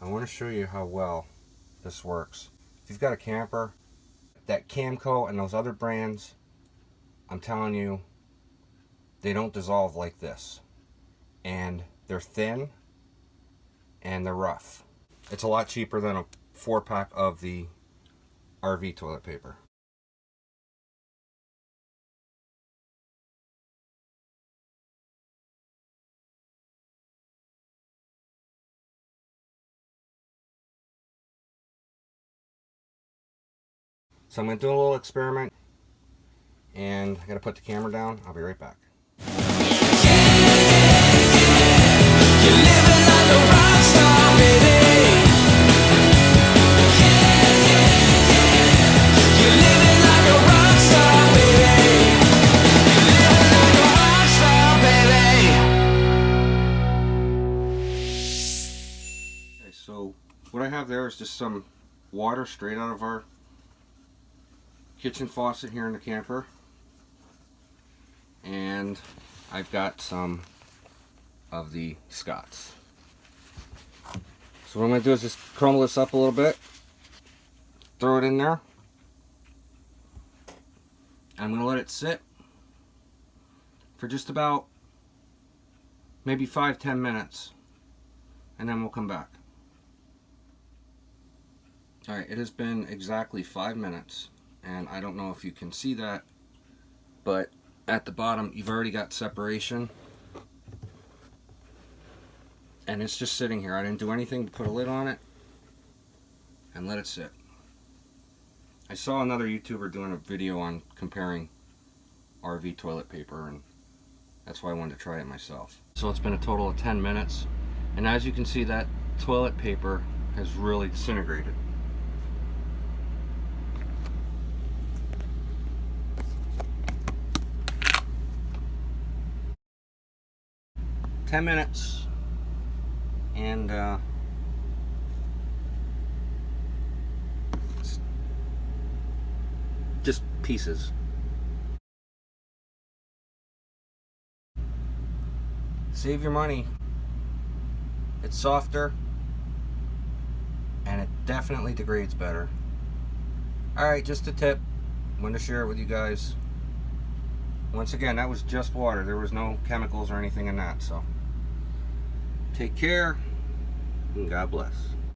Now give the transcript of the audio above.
I want to show you how well this works. If you've got a camper, that Camco and those other brands, I'm telling you, they don't dissolve like this. And they're thin and they're rough. It's a lot cheaper than a 4-pack of the RV toilet paper. So I'm going to do a little experiment, and I got to put the camera down. I'll be right back. Okay, so what I have there is just some water straight out of our kitchen faucet here in the camper, and I've got some of the Scots. So what I'm going to do is just crumble this up a little bit, throw it in there. I'm going to let it sit for just about maybe 5-10 minutes, and then we'll come back. Alright, it has been exactly 5 minutes, and I don't know if you can see that, but at the bottom you've already got separation, and it's just sitting here. I didn't do anything to put a lid on it, and let it sit. I saw another YouTuber doing a video on comparing RV toilet paper, and that's why I wanted to try it myself. So it's been a total of 10 minutes, and as you can see, that toilet paper has really disintegrated. Minutes, and just pieces. Save your money. It's softer, and it definitely degrades better. Alright, just a tip. I'm going to share it with you guys. Once again, that was just water. There was no chemicals or anything in that, so take care, and God bless.